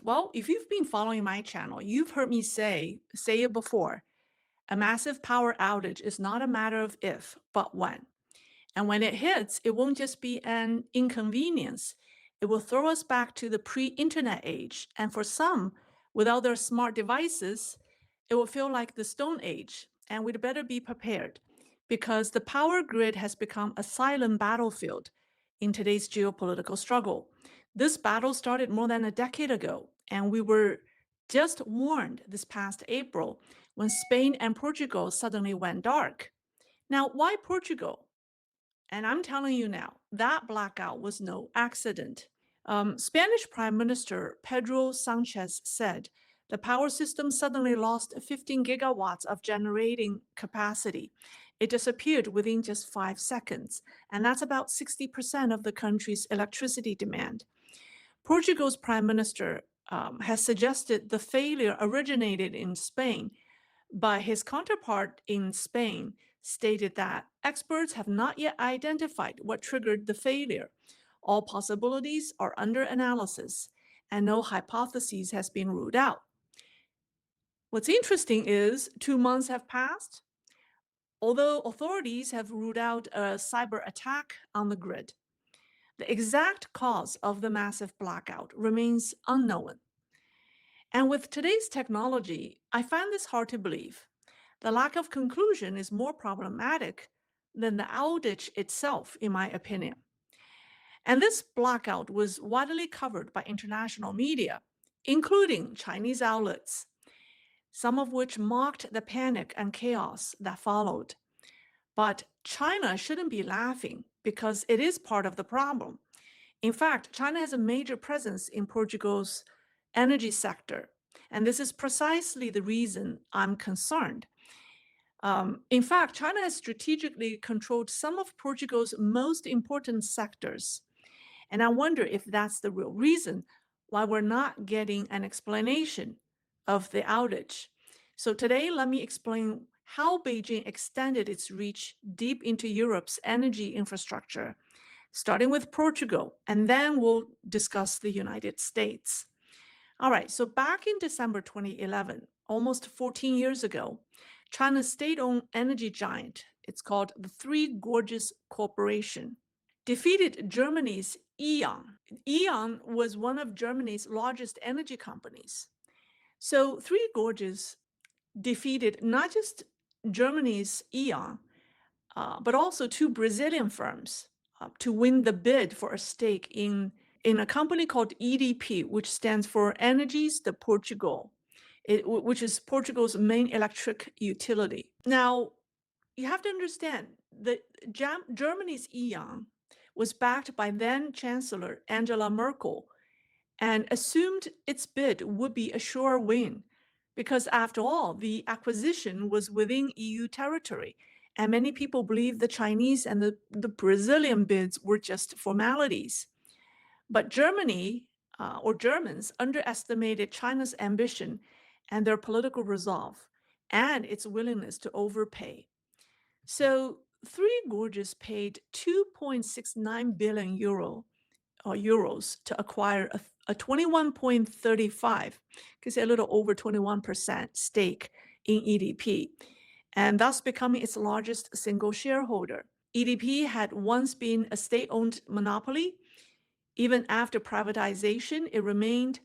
Well, if you've been following my channel, you've heard me say it before. A massive power outage is not a matter of if, but when. And when it hits, it won't just be an inconvenience. It will throw us back to the pre-internet age. And for some, without their smart devices, it will feel like the Stone Age. And we'd better be prepared because the power grid has become a silent battlefield in today's geopolitical struggle. This battle started more than a decade ago, and we were just warned this past April when Spain and Portugal suddenly went dark. Now, why Portugal? And I'm telling you now, that blackout was no accident. Spanish Prime Minister Pedro Sanchez said the power system suddenly lost 15 gigawatts of generating capacity. It disappeared within just 5 seconds, and that's about 60% of the country's electricity demand. Portugal's Prime Minister has suggested the failure originated in Spain, but his counterpart in Spain stated that experts have not yet identified what triggered the failure. All possibilities are under analysis, and no hypothesis has been ruled out. What's interesting is 2 months have passed, although authorities have ruled out a cyber attack on the grid. The exact cause of the massive blackout remains unknown. And with today's technology, I find this hard to believe. The lack of conclusion is more problematic than the outage itself, in my opinion. And this blackout was widely covered by international media, including Chinese outlets, some of which mocked the panic and chaos that followed. But China shouldn't be laughing because it is part of the problem. In fact, China has a major presence in Portugal's energy sector. And this is precisely the reason I'm concerned. In fact, China has strategically controlled some of Portugal's most important sectors. And I wonder if that's the real reason why we're not getting an explanation of the outage. So today, let me explain how Beijing extended its reach deep into Europe's energy infrastructure, starting with Portugal, and then we'll discuss the United States. All right, so back in December 2011, almost 14 years ago, China's state-owned energy giant, it's called the Three Gorges Corporation, defeated Germany's E.ON. E.ON was one of Germany's largest energy companies. So Three Gorges defeated not just Germany's E.ON, but also two Brazilian firms to win the bid for a stake in a company called EDP, which stands for Energies de Portugal, which is Portugal's main electric utility. Now, you have to understand that Germany's E.ON was backed by then Chancellor Angela Merkel and assumed its bid would be a sure win because, after all, the acquisition was within EU territory. And many people believe the Chinese and the Brazilian bids were just formalities. But Germany or Germans underestimated China's ambition and their political resolve and its willingness to overpay. So Three Gorges paid 2.69 billion euros to acquire a 21.35, can say a little over 21% stake in EDP, and thus becoming its largest single shareholder. EDP had once been a state-owned monopoly. Even after privatization, it remained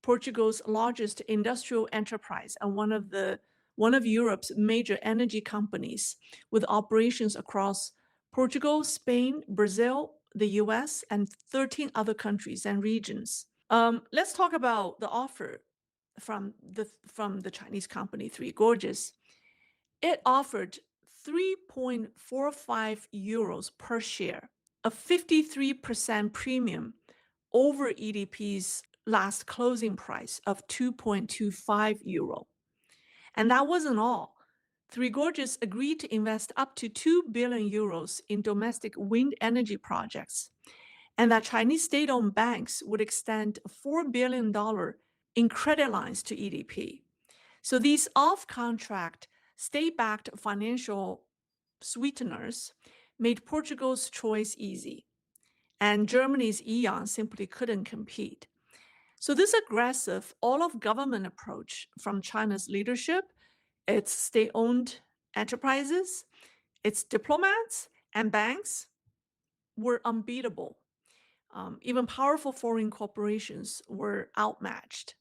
Portugal's largest industrial enterprise and one of Europe's major energy companies, with operations across Portugal, Spain, Brazil, the U.S., and 13 other countries and regions. Let's talk about the offer from the Chinese company Three Gorges. It offered 3.45 euros per share, a 53% premium over EDP's last closing price of 2.25 euro. And that wasn't all. Three Gorges agreed to invest up to 2 billion euros in domestic wind energy projects, and that Chinese state-owned banks would extend $4 billion in credit lines to EDP. So these off-contract, state-backed financial sweeteners made Portugal's choice easy, and Germany's E.ON simply couldn't compete. So, this aggressive, all of government approach from China's leadership, its state owned enterprises, its diplomats, and banks were unbeatable. Even powerful foreign corporations were outmatched.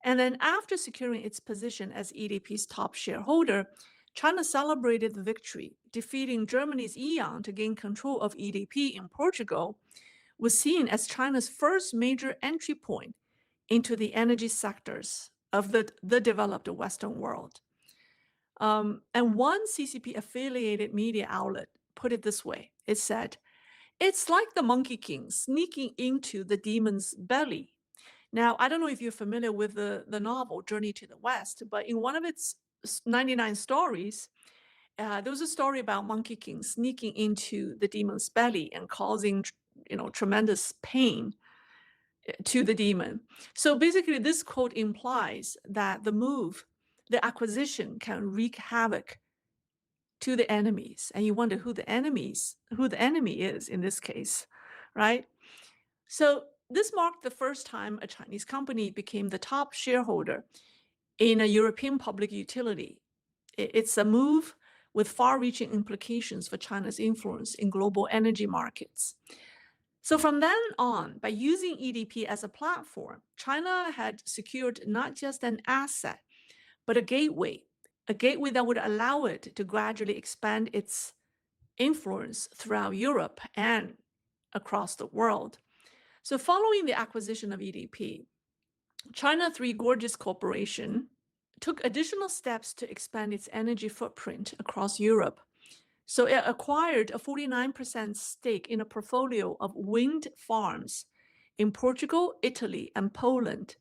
And then, after securing its position as EDP's top shareholder, China celebrated the victory, defeating Germany's Eon to gain control of EDP in Portugal, was seen as China's first major entry point into the energy sectors of the developed Western world. And one CCP affiliated media outlet put it this way: it said, "It's like the Monkey King sneaking into the demon's belly." Now, I don't know if you're familiar with the novel Journey to the West, but in one of its 99 stories, there was a story about Monkey King sneaking into the demon's belly and causing, tremendous pain to the demon. So basically, this quote implies that the acquisition can wreak havoc to the enemies. And you wonder who the enemy is in this case, right? So this marked the first time a Chinese company became the top shareholder in a European public utility. It's a move with far-reaching implications for China's influence in global energy markets. So from then on, by using EDP as a platform, China had secured not just an asset, but a gateway that would allow it to gradually expand its influence throughout Europe and across the world. So following the acquisition of EDP, China Three Gorges Corporation took additional steps to expand its energy footprint across Europe. So it acquired a 49% stake in a portfolio of wind farms in Portugal, Italy, and Poland.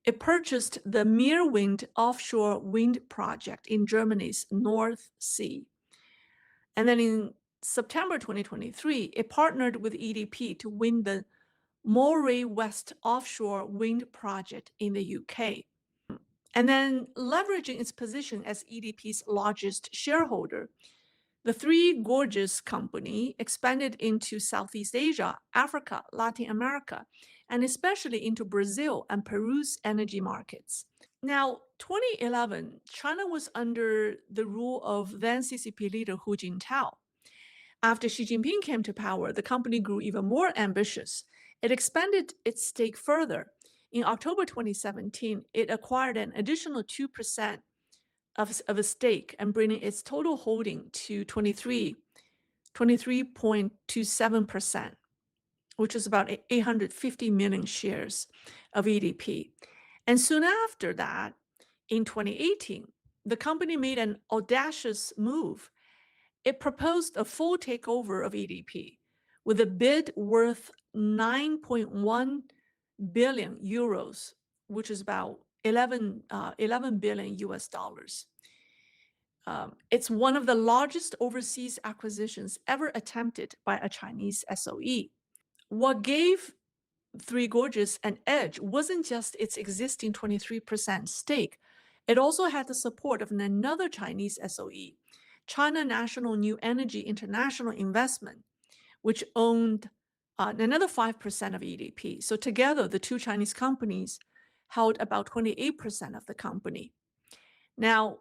It purchased the Meerwind offshore wind project in Germany's North Sea. And then in September 2023, it partnered with EDP to win the Moray West offshore wind project in the UK. And then, leveraging its position as EDP's largest shareholder, the Three Gorges Company expanded into Southeast Asia, Africa, Latin America, and especially into Brazil and Peru's energy markets. Now, 2011, China was under the rule of then CCP leader Hu Jintao. After Xi Jinping came to power, the company grew even more ambitious. It expanded its stake further. In October 2017, it acquired an additional 2% of a stake and bringing its total holding to 23.27%, which is about 850 million shares of EDP. And soon after that, in 2018, the company made an audacious move. It proposed a full takeover of EDP with a bid worth 9.1 billion euros, which is about 11 billion US dollars. It's one of the largest overseas acquisitions ever attempted by a Chinese SOE. What gave Three Gorges an edge wasn't just its existing 23% stake, it also had the support of another Chinese SOE, China National New Energy International Investment, which owned another 5% of EDP. So together, the two Chinese companies held about 28% of the company. Now,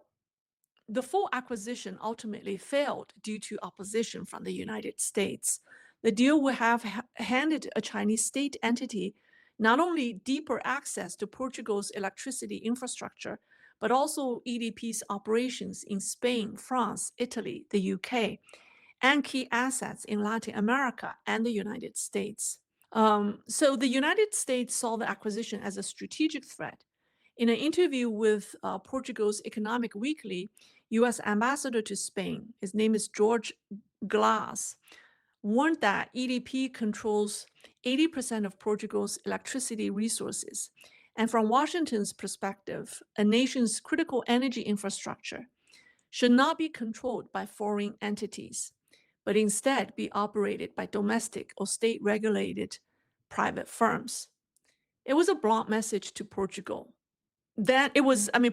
the full acquisition ultimately failed due to opposition from the United States. The deal would have handed a Chinese state entity not only deeper access to Portugal's electricity infrastructure, but also EDP's operations in Spain, France, Italy, the UK, and key assets in Latin America and the United States. So the United States saw the acquisition as a strategic threat. In an interview with Portugal's Economic Weekly, U.S. ambassador to Spain, his name is George Glass, warned that EDP controls 80% of Portugal's electricity resources. And from Washington's perspective, a nation's critical energy infrastructure should not be controlled by foreign entities, but instead be operated by domestic or state-regulated private firms. It was a blunt message to Portugal.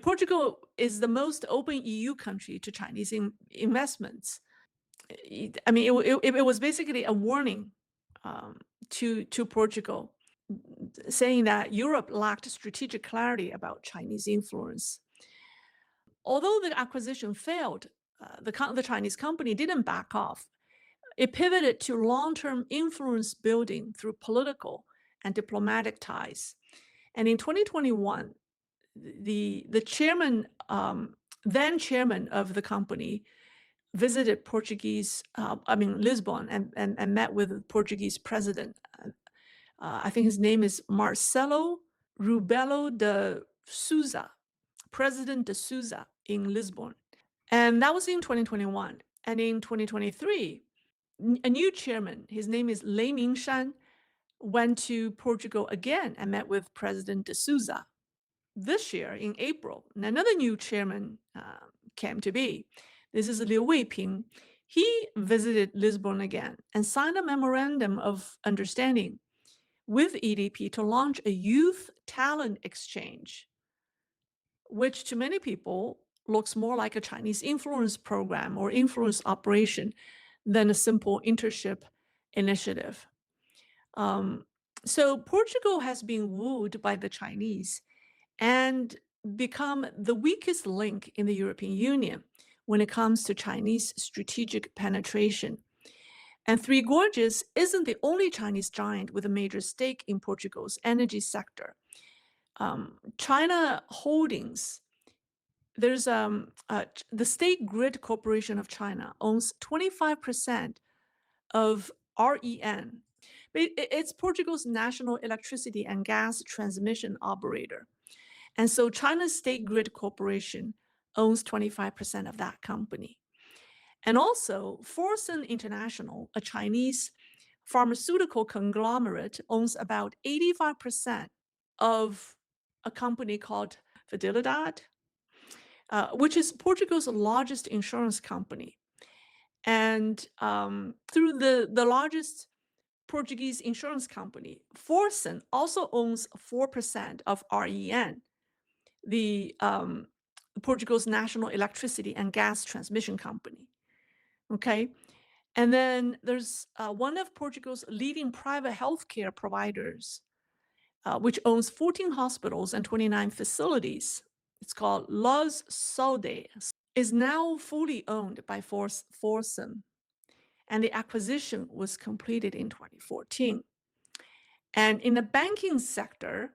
Portugal is the most open EU country to Chinese investments. It was basically a warning to Portugal. saying that Europe lacked strategic clarity about Chinese influence. Although the acquisition failed, the Chinese company didn't back off. It pivoted to long-term influence building through political and diplomatic ties. And in 2021, the chairman, then chairman of the company, visited Lisbon, and met with the Portuguese president. I think his name is Marcelo Rebelo de Souza, President de Souza in Lisbon. And that was in 2021. And in 2023, a new chairman, his name is Lei Mingshan, went to Portugal again and met with President de Souza. This year, in April, another new chairman came to be. This is Liu Weiping. He visited Lisbon again and signed a memorandum of understanding with EDP to launch a youth talent exchange, which to many people looks more like a Chinese influence program or influence operation than a simple internship initiative. So Portugal has been wooed by the Chinese and become the weakest link in the European Union when it comes to Chinese strategic penetration. And Three Gorges isn't the only Chinese giant with a major stake in Portugal's energy sector. China Holdings, there's the State Grid Corporation of China owns 25% of REN. It's Portugal's national electricity and gas transmission operator. And so China's State Grid Corporation owns 25% of that company. And also, Fosun International, a Chinese pharmaceutical conglomerate, owns about 85% of a company called Fidelidade, which is Portugal's largest insurance company. And through the largest Portuguese insurance company, Fosun also owns 4% of REN, the Portugal's national electricity and gas transmission company. Okay. And then there's one of Portugal's leading private healthcare providers, which owns 14 hospitals and 29 facilities. It's called Leisrealtalk, is now fully owned by Fosun, and the acquisition was completed in 2014. And in the banking sector,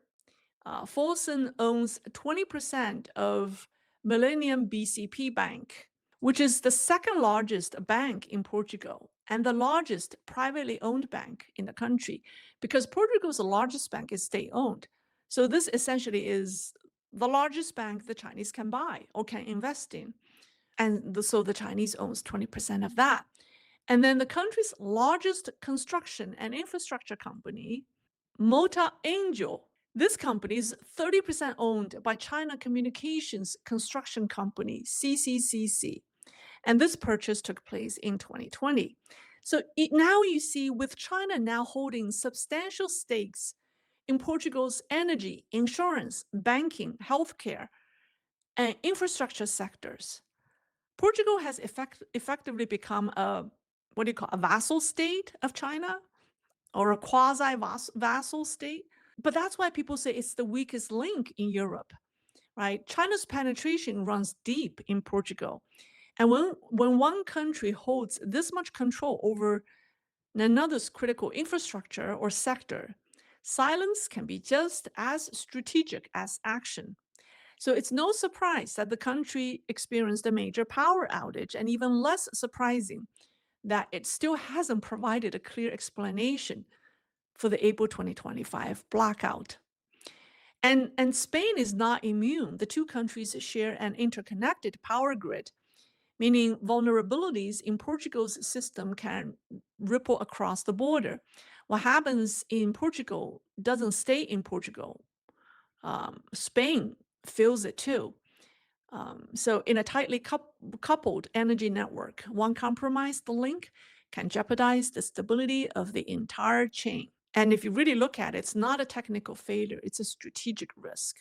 Fosun owns 20% of Millennium BCP Bank, which is the second largest bank in Portugal and the largest privately owned bank in the country, because Portugal's largest bank is state-owned. So this essentially is the largest bank the Chinese can buy or can invest in. And so the Chinese owns 20% of that. And then the country's largest construction and infrastructure company, Mota Angel. This company is 30% owned by China Communications Construction Company, CCCC. And this purchase took place in 2020. So now you see, with China now holding substantial stakes in Portugal's energy, insurance, banking, healthcare, and infrastructure sectors, Portugal has effectively become a vassal state of China, or a quasi-vassal state. But that's why people say it's the weakest link in Europe, right? China's penetration runs deep in Portugal. And when one country holds this much control over another's critical infrastructure or sector, silence can be just as strategic as action. So it's no surprise that the country experienced a major power outage, and even less surprising that it still hasn't provided a clear explanation for the April 2025 blackout. And Spain is not immune. The two countries share an interconnected power grid, meaning vulnerabilities in Portugal's system can ripple across the border. What happens in Portugal doesn't stay in Portugal. Spain feels it too. So in a tightly coupled energy network, one compromised link can jeopardize the stability of the entire chain. And if you really look at it, it's not a technical failure, it's a strategic risk.